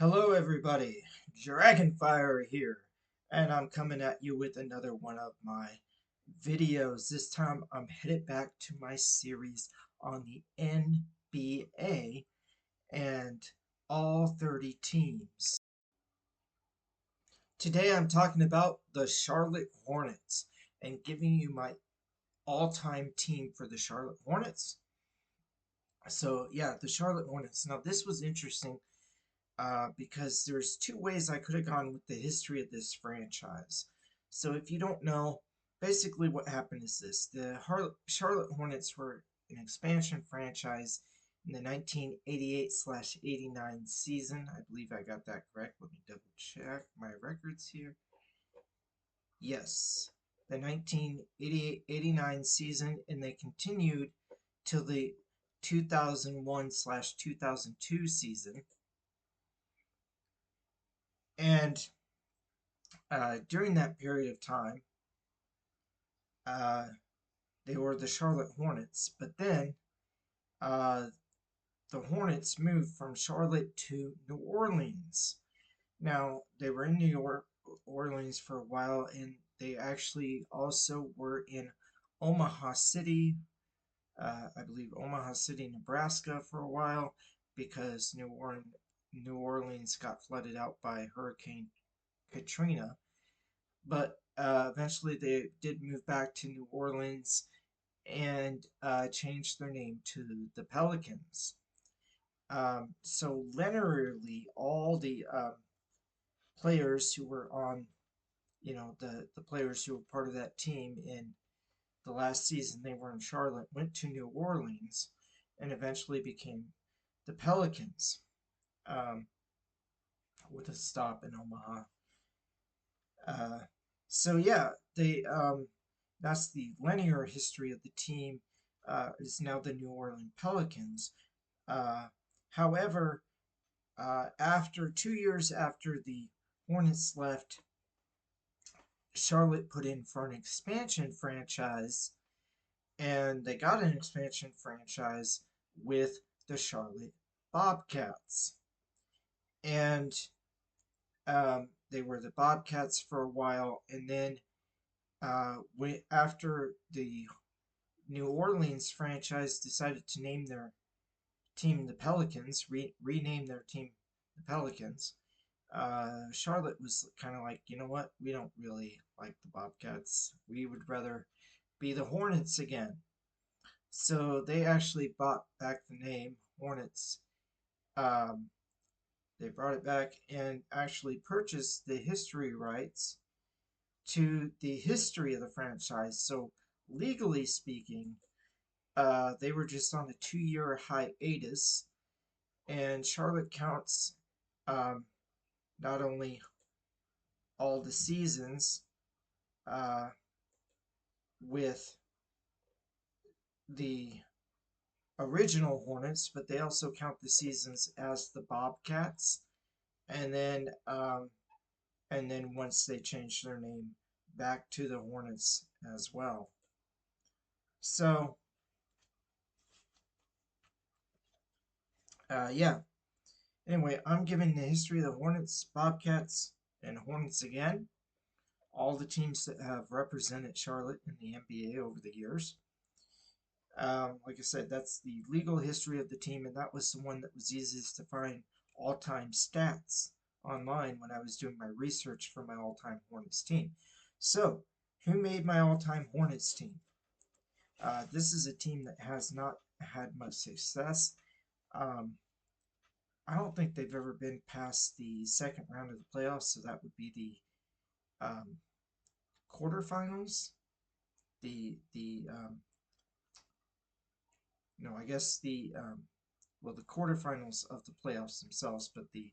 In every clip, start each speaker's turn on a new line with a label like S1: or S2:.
S1: Hello everybody, Dragonfire here, and I'm coming at you with another one of my videos. This time I'm headed back to my series on the NBA and all 30 teams. Today I'm talking about the Charlotte Hornets and giving you my all-time team for the Charlotte Hornets. So yeah, the Charlotte Hornets. Now this was interesting because there's two ways I could have gone with the history of this franchise. So if you don't know, basically what happened is this. The Charlotte Hornets were an expansion franchise in the 1988/89 season. I believe I got that correct. Let me double check my records here. Yes, the 1988/89 season, and they continued till the 2001/2002 season. And during that period of time, uh, they were the Charlotte Hornets. But then uh, the Hornets moved from Charlotte to New Orleans. Now, they were in Orleans for a while, and they actually also were in Omaha City, I believe Omaha City, Nebraska for a while, because New Orleans got flooded out by Hurricane Katrina. But eventually they did move back to New Orleans and changed their name to the Pelicans. So linearly, all the players who were on, the players who were part of that team in the last season they were in Charlotte went to New Orleans and eventually became the Pelicans, um, with a stop in Omaha. Uh, so yeah, they that's the linear history of the team. Is now the New Orleans Pelicans. Uh, However, after 2 years after the Hornets left, Charlotte put in for an expansion franchise, and they got an expansion franchise with the Charlotte Bobcats. And they were the Bobcats for a while, and then after the New Orleans franchise decided to name their team the Pelicans, rename their team the Pelicans, Charlotte was kind of like, you know what? We don't really like the Bobcats. We would rather be the Hornets again. So they actually bought back the name Hornets. Um, they brought it back and actually purchased the history rights to the history of the franchise. So legally speaking, they were just on a 2-year hiatus, and Charlotte counts um, not only all the seasons uh, with the original Hornets, but they also count the seasons as the Bobcats, and then once they change their name back to the Hornets as well. So yeah. Anyway, I'm giving the history of the Hornets, Bobcats, and Hornets again. All the teams that have represented Charlotte in the NBA over the years. Like I said, that's the legal history of the team, and that was the one that was easiest to find all-time stats online when I was doing my research for my all-time Hornets team. So, who made my all-time Hornets team? This is a team that has not had much success. Um, I don't think they've ever been past the second round of the playoffs, so that would be the quarterfinals. The no, I guess the quarterfinals of the playoffs themselves, but the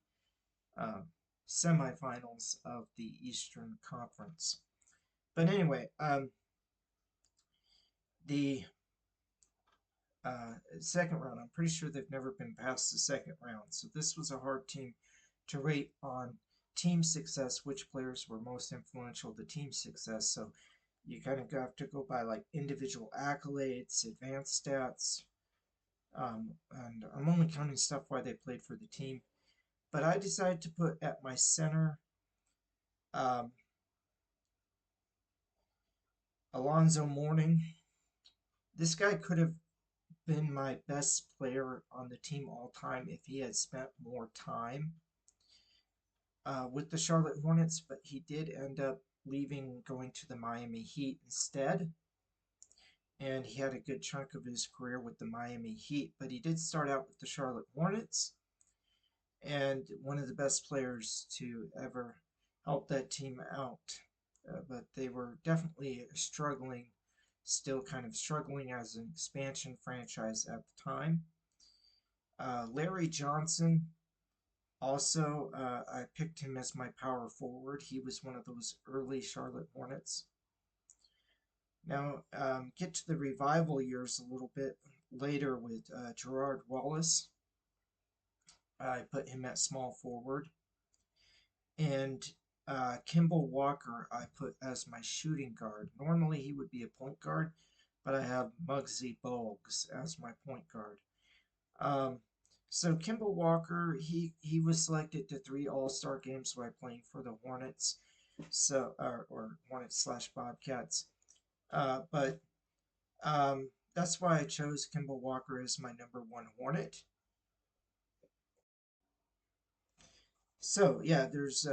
S1: um, semifinals of the Eastern Conference. But anyway, the second round, I'm pretty sure they've never been past the second round. So this was a hard team to rate on team success, which players were most influential to team success. So you kind of have to go by like individual accolades, advanced stats, and I'm only counting stuff why they played for the team. But I decided to put at my center um, Alonzo Mourning. This guy could have been my best player on the team all time if he had spent more time with the Charlotte Hornets, but he did end up leaving, going to the Miami Heat instead. And he had a good chunk of his career with the Miami Heat, but he did start out with the Charlotte Hornets, and one of the best players to ever help that team out. But they were definitely struggling, still kind of struggling as an expansion franchise at the time. Larry Johnson, also, I picked him as my power forward. He was one of those early Charlotte Hornets. Now, get to the revival years a little bit later with Gerard Wallace. I put him at small forward. And Kimball Walker, I put as my shooting guard. Normally, he would be a point guard, but I have Muggsy Bogues as my point guard. Um, so Kimball Walker, he was selected to 3 All-Star games by playing for the Hornets, so or Hornets slash Bobcats. But that's why I chose Kimball Walker as my #1 Hornet. So yeah, there's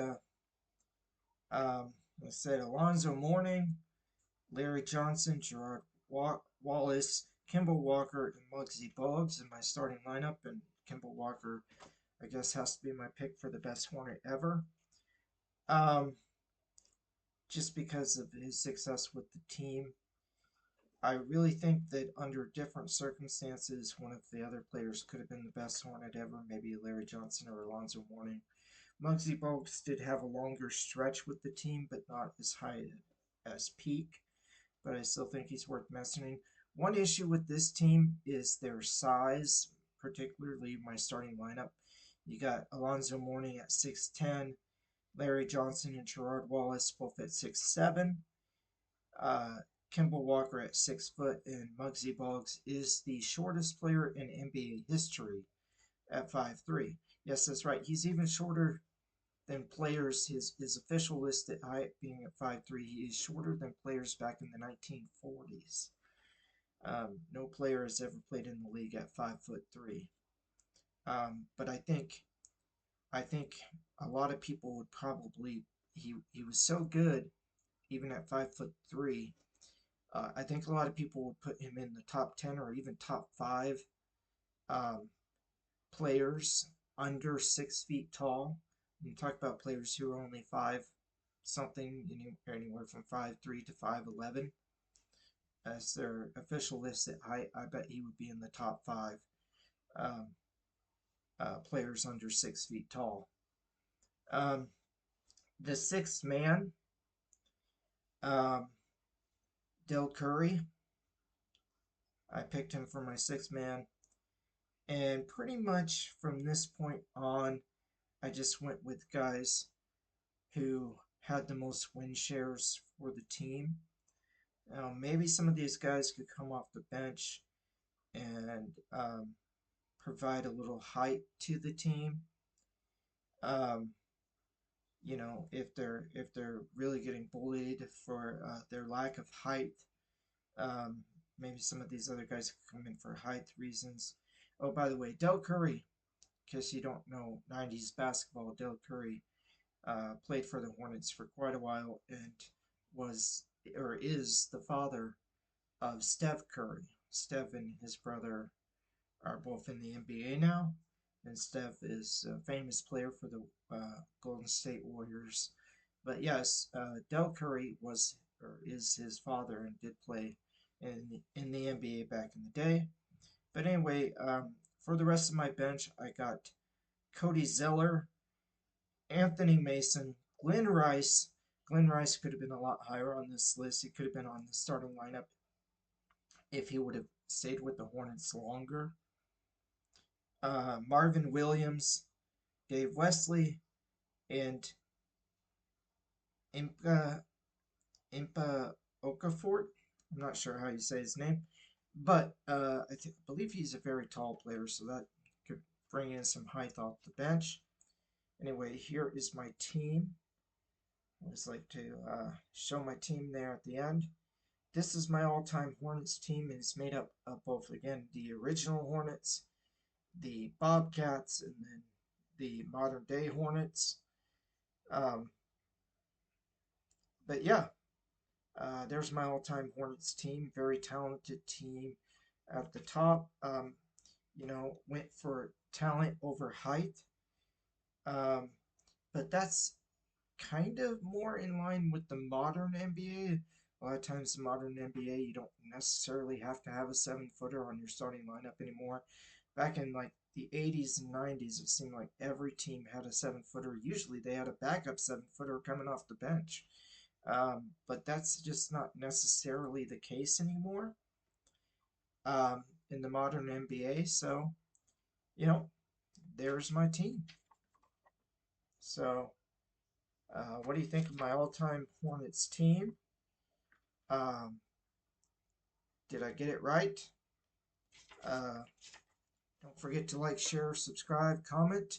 S1: I said Alonzo Mourning, Larry Johnson, Gerard Wallace, Kimball Walker, and Muggsy Bogues in my starting lineup, and Kimball Walker, I guess, has to be my pick for the best Hornet ever. Um, just because of his success with the team. I really think that under different circumstances, one of the other players could have been the best Hornet ever, maybe Larry Johnson or Alonzo Mourning. Muggsy Bogues did have a longer stretch with the team, but not as high as peak. But I still think he's worth mentioning. One issue with this team is their size, particularly my starting lineup. You got Alonzo Mourning at 6'10", Larry Johnson and Gerard Wallace both at 6'7". Uh, Kimball Walker at 6 foot, and Muggsy Bogues is the shortest player in NBA history at 5'3". Yes, that's right. He's even shorter than players. His official listed height being at 5'3". He is shorter than players back in the 1940s. No player has ever played in the league at 5'3". But I think a lot of people would probably he was so good even at 5'3". I think a lot of people would put him in the top 10 or even top 5 um, players under 6 feet tall. You talk about players who are only 5 something, anywhere from 5'3" to 5'11 as their official listed height. I bet he would be in the top 5 um, players under 6 feet tall. Um, the sixth man, um, Del Curry. I picked him for my sixth man. And pretty much from this point on, I just went with guys who had the most win shares for the team. Now, maybe some of these guys could come off the bench and provide a little height to the team. Um, if they're really getting bullied for their lack of height, um, maybe some of these other guys could come in for height reasons. Oh, by the way, Del Curry, in case you don't know 90s basketball, Del Curry played for the Hornets for quite a while and was or is the father of Steph Curry. Steph and his brother are both in the NBA now, and Steph is a famous player for the Golden State Warriors. But yes, Del Curry was or is his father and did play in the NBA back in the day. But anyway, for the rest of my bench, I got Cody Zeller, Anthony Mason, Glenn Rice. Glenn Rice could have been a lot higher on this list. He could have been on the starting lineup if he would have stayed with the Hornets longer. Marvin Williams, Dave Wesley, and Impa Okafor. I'm not sure how you say his name, but I believe he's a very tall player, so that could bring in some height off the bench. Anyway, here is my team. I always like to show my team there at the end. This is my all-time Hornets team, and it's made up of both, again, the original Hornets, the Bobcats, and then the modern-day Hornets. Um, but yeah, there's my all-time Hornets team. Very talented team at the top. Went for talent over height. Um, but that's kind of more in line with the modern NBA. A lot of times, the modern NBA, you don't necessarily have to have a 7 footer on your starting lineup anymore. Back in like the 80s and 90s, it seemed like every team had a 7 footer. Usually, they had a backup 7 footer coming off the bench. But that's just not necessarily the case anymore in the modern NBA. So, you know, there's my team. So, what do you think of my all-time Hornets team? Um, did I get it right? Uh, don't forget to like, share, subscribe, comment.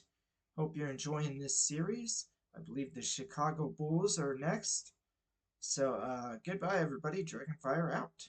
S1: Hope you're enjoying this series. I believe the Chicago Bulls are next. So, goodbye, everybody. Dragonfire out.